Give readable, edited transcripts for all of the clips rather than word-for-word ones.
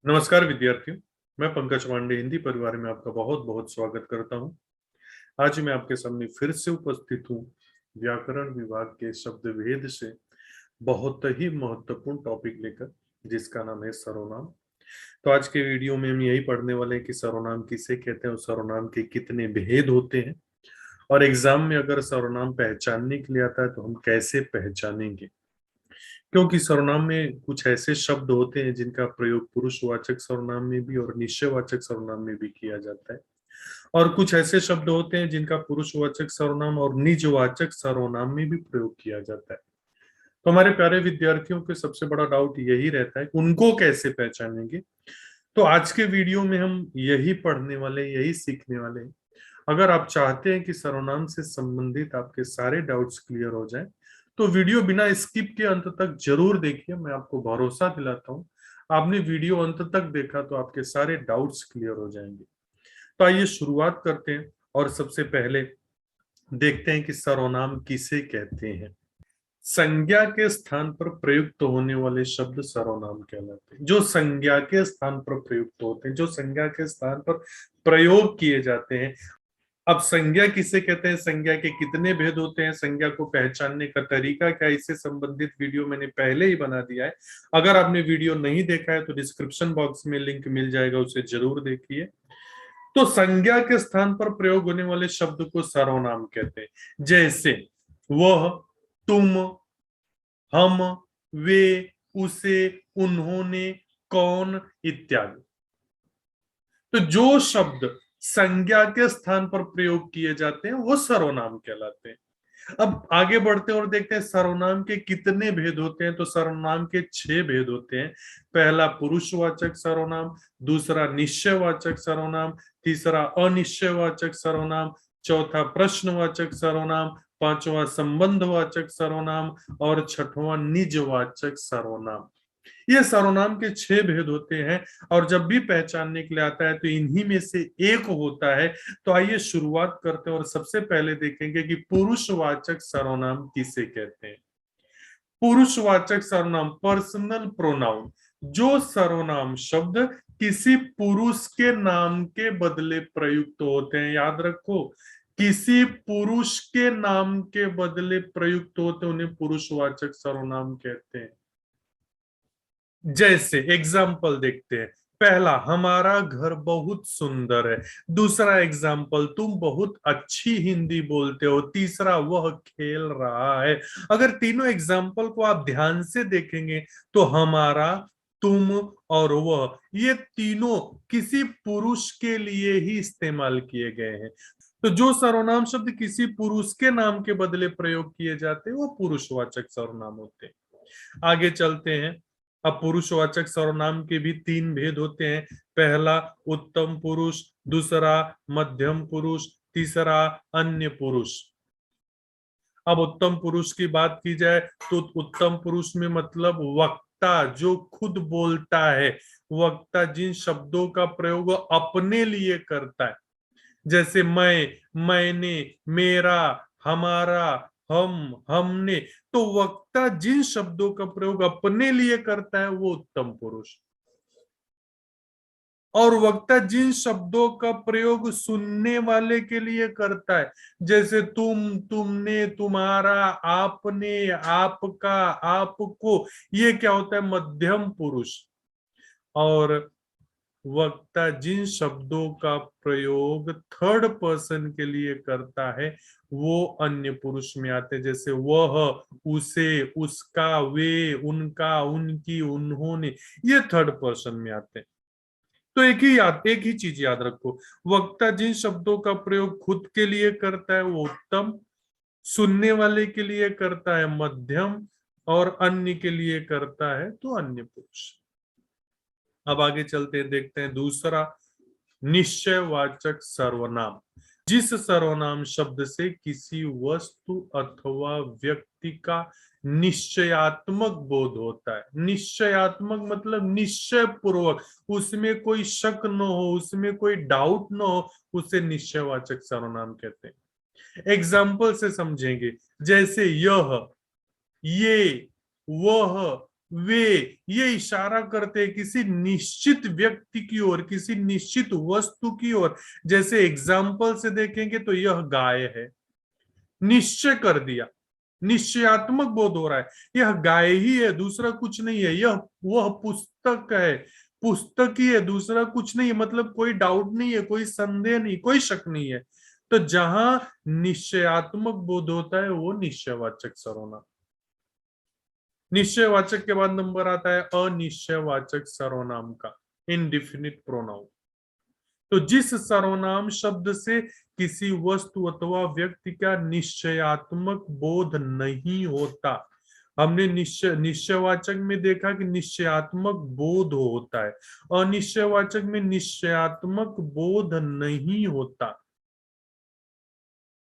नमस्कार विद्यार्थियों। मैं पंकज पांडे हिंदी परिवार में आपका बहुत बहुत स्वागत करता हूं। आज मैं आपके सामने फिर से उपस्थित हूं व्याकरण विभाग के शब्द भेद से बहुत ही महत्वपूर्ण टॉपिक लेकर, जिसका नाम है सर्वनाम। तो आज के वीडियो में हम यही पढ़ने वाले हैं कि सर्वनाम किसे कहते हैं और सर्वनाम के कितने भेद होते हैं, और एग्जाम में अगर सर्वनाम पहचानने के लिए आता है तो हम कैसे पहचानेंगे। क्योंकि सर्वनाम में कुछ ऐसे शब्द होते हैं जिनका प्रयोग पुरुषवाचक सर्वनाम में भी और निश्चयवाचक सर्वनाम में भी किया जाता है, और कुछ ऐसे शब्द होते हैं जिनका पुरुषवाचक सर्वनाम और निजवाचक सर्वनाम में भी प्रयोग किया जाता है। तो हमारे प्यारे विद्यार्थियों के सबसे बड़ा डाउट यही रहता है कि उनको कैसे पहचानेंगे। तो आज के वीडियो में हम यही पढ़ने वाले, यही सीखने वाले हैं। अगर आप चाहते हैं कि सर्वनाम से संबंधित आपके सारे डाउट्स क्लियर हो जाएं, तो वीडियो बिना स्किप के अंत तक जरूर देखिए। मैं आपको भरोसा दिलाता हूं, आपने वीडियो अंत तक देखा तो आपके सारे डाउट्स क्लियर हो जाएंगे। तो आइए शुरुआत करते हैं, और सबसे पहले देखते हैं कि सर्वनाम किसे कहते हैं। संज्ञा के स्थान पर प्रयुक्त होने वाले शब्द सर्वनाम कहलाते हैं। जो संज्ञा के स्थान पर प्रयुक्त होते हैं, जो संज्ञा के स्थान पर प्रयोग किए जाते हैं। अब संज्ञा किसे कहते हैं, संज्ञा के कितने भेद होते हैं, संज्ञा को पहचानने का तरीका क्या है, इससे संबंधित वीडियो मैंने पहले ही बना दिया है। अगर आपने वीडियो नहीं देखा है तो डिस्क्रिप्शन बॉक्स में लिंक मिल जाएगा, उसे जरूर देखिए। तो संज्ञा के स्थान पर प्रयोग होने वाले शब्द को सर्वनाम कहते हैं। जैसे वह, तुम, हम, वे, उसे, उन्होंने, कौन इत्यादि। तो जो शब्द संज्ञा के स्थान पर प्रयोग किए जाते हैं वो सर्वनाम कहलाते हैं। अब आगे बढ़ते हैं और देखते हैं सर्वनाम के कितने भेद होते हैं। तो सर्वनाम के 6 भेद होते हैं। पहला पुरुषवाचक सर्वनाम, दूसरा निश्चयवाचक सर्वनाम, तीसरा अनिश्चयवाचक सर्वनाम, चौथा प्रश्नवाचक सर्वनाम, पांचवा संबंधवाचक सर्वनाम, और छठवां निजवाचक सर्वनाम। ये सर्वनाम के 6 भेद होते हैं, और जब भी पहचानने के लिए आता है तो इन्हीं में से एक होता है। तो आइए शुरुआत करते हैं, और सबसे पहले देखेंगे कि पुरुषवाचक सर्वनाम किसे कहते हैं। पुरुषवाचक सर्वनाम, पर्सनल प्रोनाउन, जो सर्वनाम शब्द किसी पुरुष के नाम के बदले प्रयुक्त होते हैं। याद रखो, किसी पुरुष के नाम के बदले प्रयुक्त होते हैं, उन्हें पुरुषवाचक सर्वनाम कहते हैं। जैसे एग्जाम्पल देखते हैं। पहला, हमारा घर बहुत सुंदर है। दूसरा एग्जाम्पल, तुम बहुत अच्छी हिंदी बोलते हो। तीसरा, वह खेल रहा है। अगर तीनों एग्जाम्पल को आप ध्यान से देखेंगे तो हमारा, तुम और वह, ये तीनों किसी पुरुष के लिए ही इस्तेमाल किए गए हैं। तो जो सर्वनाम शब्द किसी पुरुष के नाम के बदले प्रयोग किए जाते हैं वो पुरुषवाचक सर्वनाम होते हैं। आगे चलते हैं। अब पुरुषवाचक सर्वनाम के भी 3 भेद होते हैं। पहला उत्तम पुरुष, दूसरा मध्यम पुरुष, तीसरा अन्य पुरुष। अब उत्तम पुरुष की बात की जाए तो उत्तम पुरुष में मतलब वक्ता, जो खुद बोलता है। वक्ता जिन शब्दों का प्रयोग अपने लिए करता है, जैसे मैं, मैंने, मेरा, हमारा, हम, हमने। तो वक्ता जिन शब्दों का प्रयोग अपने लिए करता है वो उत्तम पुरुष। और वक्ता जिन शब्दों का प्रयोग सुनने वाले के लिए करता है, जैसे तुम, तुमने, तुम्हारा, आपने, आपका, आपको, ये क्या होता है, मध्यम पुरुष। और वक्ता जिन शब्दों का प्रयोग थर्ड पर्सन के लिए करता है वो अन्य पुरुष में आते हैं, जैसे वह, उसे, उसका, वे, उनका, उनकी, उन्होंने, ये थर्ड पर्सन में आते हैं। तो एक ही चीज याद रखो, वक्ता जिन शब्दों का प्रयोग खुद के लिए करता है वो उत्तम, सुनने वाले के लिए करता है मध्यम, और अन्य के लिए करता है तो अन्य पुरुष। अब आगे चलते हैं, देखते हैं दूसरा, निश्चयवाचक सर्वनाम। जिस सर्वनाम शब्द से किसी वस्तु अथवा व्यक्ति का निश्चयात्मक बोध होता है। निश्चयात्मक मतलब निश्चय पूर्वक, उसमें कोई शक न हो, उसमें कोई डाउट न हो, उसे निश्चयवाचक सर्वनाम कहते हैं। एग्जाम्पल से समझेंगे, जैसे यह, ये, वह, वे, ये इशारा करते हैं किसी निश्चित व्यक्ति की ओर, किसी निश्चित वस्तु की ओर। जैसे एग्जाम्पल से देखेंगे तो यह गाय है, निश्चय कर दिया, निश्चयात्मक बोध हो रहा है, यह गाय ही है, दूसरा कुछ नहीं है, यह वह पुस्तक है, पुस्तक ही है, दूसरा कुछ नहीं है, मतलब कोई डाउट नहीं है, कोई संदेह नहीं, कोई शक नहीं है। तो जहां निश्चयात्मक बोध होता है वो निश्चयवाचक सर्वनाम। निश्चयवाचक के बाद नंबर आता है अनिश्चयवाचक सर्वनाम का, इनडिफिनिट प्रोनाउन। तो जिस सर्वनाम शब्द से किसी वस्तु अथवा व्यक्ति का निश्चयात्मक बोध नहीं होता, हमने निश्चयवाचक में देखा कि निश्चयात्मक बोध होता है, अनिश्चयवाचक में निश्चयात्मक बोध नहीं होता,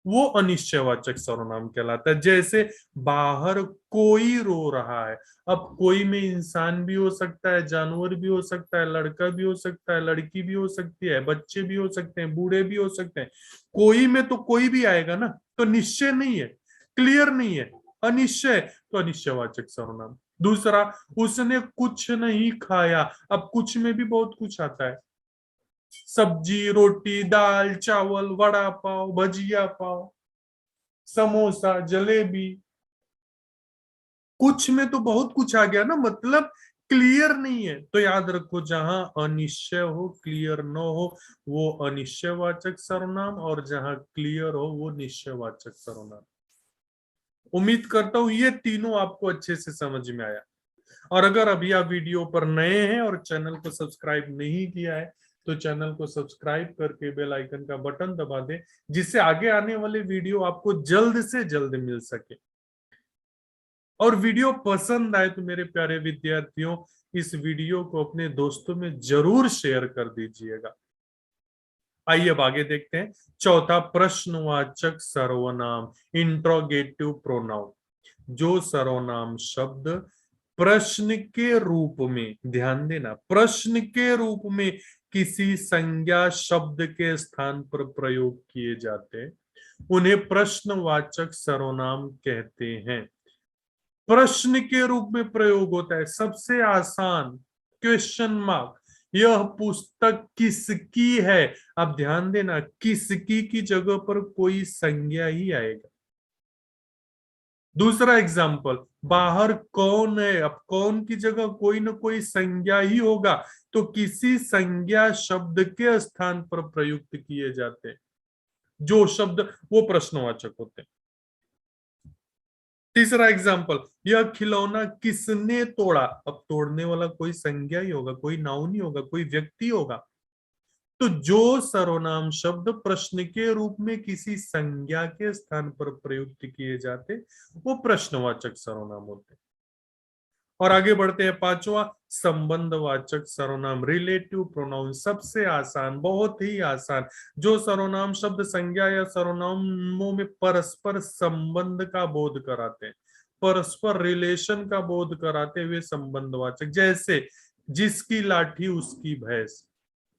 वो अनिश्चयवाचक सर्वनाम कहलाता है। जैसे बाहर कोई रो रहा है, अब कोई में इंसान भी हो सकता है, जानवर भी हो सकता है, लड़का भी हो सकता है, लड़की भी हो सकती है, बच्चे भी हो सकते हैं, बूढ़े भी हो सकते हैं, कोई में तो कोई भी आएगा ना, तो निश्चय नहीं है, क्लियर नहीं है, अनिश्चय, तो अनिश्चयवाचक सर्वनाम। दूसरा, उसने कुछ नहीं खाया, अब कुछ में भी बहुत कुछ आता है, सब्जी, रोटी, दाल, चावल, वड़ा पाव, भजिया पाव, समोसा, जलेबी, कुछ में तो बहुत कुछ आ गया ना, मतलब क्लियर नहीं है। तो याद रखो, जहां अनिश्चय हो, क्लियर न हो, वो अनिश्चयवाचक सर्वनाम, और जहां क्लियर हो वो निश्चयवाचक सर्वनाम। उम्मीद करता हूं ये तीनों आपको अच्छे से समझ में आया। और अगर अभी आप वीडियो पर नए हैं और चैनल को सब्सक्राइब नहीं किया है, तो चैनल को सब्सक्राइब करके बेल आइकन का बटन दबा दें, जिससे आगे आने वाले वीडियो आपको जल्द से जल्द मिल सके। और वीडियो पसंद आए तो मेरे प्यारे विद्यार्थियों, इस वीडियो को अपने दोस्तों में जरूर शेयर कर दीजिएगा। आइए अब आगे देखते हैं। चौथा, प्रश्नवाचक सर्वनाम, इंट्रोगेटिव प्रोनाउन। जो सर्वनाम शब्द प्रश्न के रूप में, ध्यान देना, प्रश्न के रूप में किसी संज्ञा शब्द के स्थान पर प्रयोग किए जाते हैं, उन्हें प्रश्नवाचक सर्वनाम कहते हैं। प्रश्न के रूप में प्रयोग होता है, सबसे आसान, क्वेश्चन मार्क, यह पुस्तक किसकी है। अब ध्यान देना, किसकी की जगह पर कोई संज्ञा ही आएगा। दूसरा एग्जाम्पल, बाहर कौन है, अब कौन की जगह कोई ना कोई संज्ञा ही होगा, तो किसी संज्ञा शब्द के स्थान पर प्रयुक्त किए जाते हैं जो शब्द, वो प्रश्नवाचक होते हैं। तीसरा एग्जाम्पल, यह खिलौना किसने तोड़ा, अब तोड़ने वाला कोई संज्ञा ही होगा, कोई नाउन ही होगा, कोई व्यक्ति होगा। तो जो सर्वनाम शब्द प्रश्न के रूप में किसी संज्ञा के स्थान पर प्रयुक्त किए जाते, वो प्रश्नवाचक सर्वनाम होते हैं। और आगे बढ़ते हैं, पांचवा, संबंधवाचक सर्वनाम, रिलेटिव प्रोनाउन। सबसे आसान, बहुत ही आसान, जो सर्वनाम शब्द संज्ञा या सर्वनामों में परस्पर संबंध का बोध कराते हैं, परस्पर रिलेशन का बोध कराते हुए संबंधवाचक। जैसे जिसकी लाठी उसकी भैंस,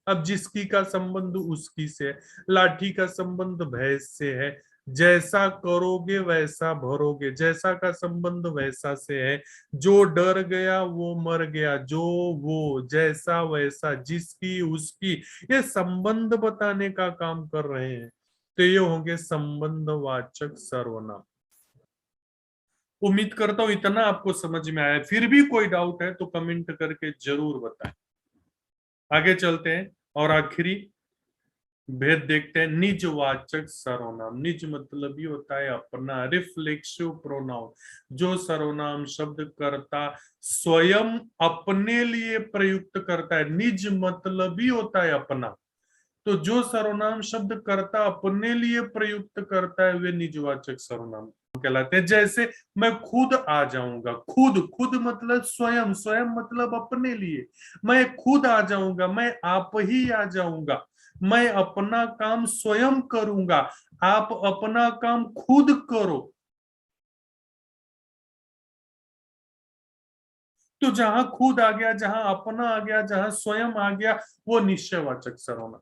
अब जिसकी का संबंध उसकी से है, लाठी का संबंध भैंस से है, जैसा करोगे वैसा भरोगे, जैसा का संबंध वैसा से है, जो डर गया वो मर गया, जो वो, जैसा वैसा, जिसकी उसकी, ये संबंध बताने का काम कर रहे हैं, तो ये होंगे संबंधवाचक सर्वनाम। उम्मीद करता हूं इतना आपको समझ में आया, फिर भी कोई डाउट है तो कमेंट करके जरूर बताएं। आगे चलते हैं और आखिरी भेद देखते हैं, निजवाचक सर्वनाम। निज मतलब ये होता है अपना, रिफ्लेक्सिव प्रोनाउन। जो सर्वनाम शब्द कर्ता स्वयं अपने लिए प्रयुक्त करता है, निज मतलब ही होता है अपना, तो जो सर्वनाम शब्द कर्ता अपने लिए प्रयुक्त करता है वे निजवाचक सर्वनाम कहलाते हैं। जैसे मैं खुद आ जाऊंगा, खुद, खुद मतलब स्वयं, स्वयं मतलब अपने लिए, मैं खुद आ जाऊंगा, मैं आप ही आ जाऊंगा, मैं अपना काम स्वयं करूंगा, आप अपना काम खुद करो। तो जहां खुद आ गया, जहां अपना आ गया, जहां स्वयं आ गया, वो निश्चयवाचक सर्वनाम।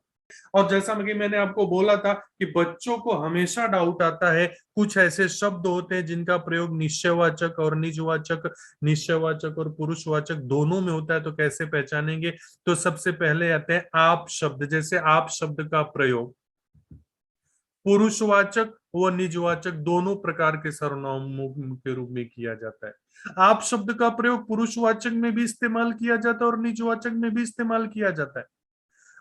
और जैसा कि मैंने आपको बोला था कि बच्चों को हमेशा डाउट आता है, कुछ ऐसे शब्द होते हैं जिनका प्रयोग निश्चयवाचक और निजवाचक, निश्चयवाचक और पुरुषवाचक दोनों में होता है, तो कैसे पहचानेंगे? तो सबसे पहले आते हैं आप शब्द। जैसे आप शब्द का प्रयोग पुरुषवाचक व निजवाचक दोनों प्रकार के सर्वनामों के रूप में किया जाता है। आप शब्द का प्रयोग पुरुषवाचक में भी इस्तेमाल किया जाता है और निजवाचक में भी इस्तेमाल किया जाता है।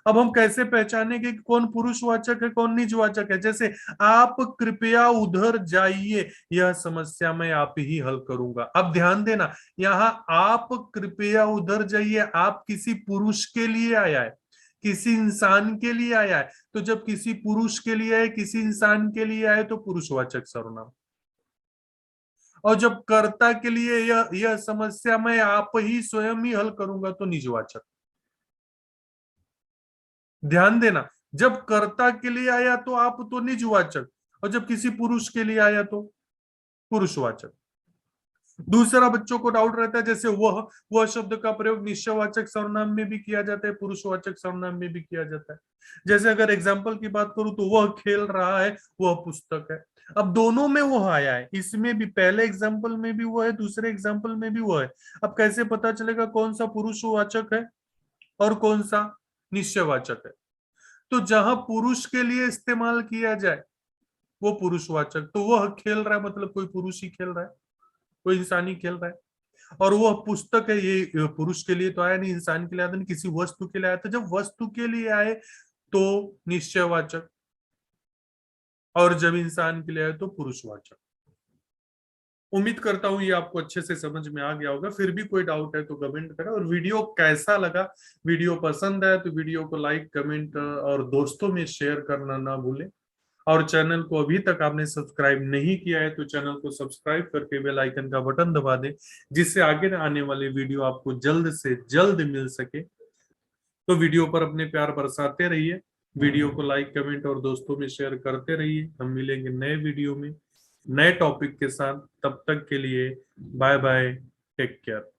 अब हम कैसे पहचानेंगे कि कौन पुरुषवाचक है कौन निजवाचक है? जैसे आप कृपया उधर जाइए, यह समस्या मैं आप ही हल करूंगा। अब ध्यान देना, यहाँ आप कृपया उधर जाइए, आप किसी पुरुष के लिए आया है, किसी इंसान के लिए आया है। तो जब किसी पुरुष के लिए आए, किसी इंसान के लिए आए, तो पुरुषवाचक सर्वनाम। और जब कर्ता के लिए यह समस्या मैं आप ही स्वयं ही हल करूंगा, तो निजवाचक। ध्यान देना, जब कर्ता के लिए आया तो आप तो निजवाचक, और जब किसी पुरुष के लिए आया तो पुरुषवाचक। दूसरा, बच्चों को डाउट रहता है, जैसे वह शब्द का प्रयोग निश्चयवाचक सर्वनाम में भी किया जाता है, पुरुषवाचक सर्वनाम में भी किया जाता है। जैसे अगर एग्जाम्पल की बात करूं तो वह खेल रहा है, वह पुस्तक है। अब दोनों में वह आया है, इसमें भी पहले एग्जाम्पल में भी वो है, दूसरे एग्जाम्पल में भी वो है। अब कैसे पता चलेगा कौन सा पुरुषवाचक है और कौन सा निश्चयवाचक है? तो जहां पुरुष के लिए इस्तेमाल किया जाए वो पुरुषवाचक, तो वह खेल रहा है मतलब कोई पुरुष ही खेल रहा है, कोई इंसान ही खेल रहा है। और वह पुस्तक है, ये पुरुष के लिए तो आया नहीं, इंसान के लिए आया नहीं, किसी वस्तु के लिए आया। तो जब वस्तु के लिए आए तो निश्चयवाचक, और जब इंसान के लिए आए तो पुरुषवाचक। उम्मीद करता हूं ये आपको अच्छे से समझ में आ गया होगा। फिर भी कोई डाउट है तो कमेंट करें। और वीडियो कैसा लगा, वीडियो पसंद आया तो वीडियो को लाइक कमेंट और दोस्तों में शेयर करना ना भूलें। और चैनल को अभी तक आपने सब्सक्राइब नहीं किया है तो चैनल को सब्सक्राइब करके बेल आइकन का बटन दबा दें, जिससे आगे आने वाली वीडियो आपको जल्द से जल्द मिल सके। तो वीडियो पर अपने प्यार बरसाते रहिए, वीडियो को लाइक कमेंट और दोस्तों में शेयर करते रहिए। हम मिलेंगे नए वीडियो में नए टॉपिक के साथ। तब तक के लिए बाय बाय, टेक केयर।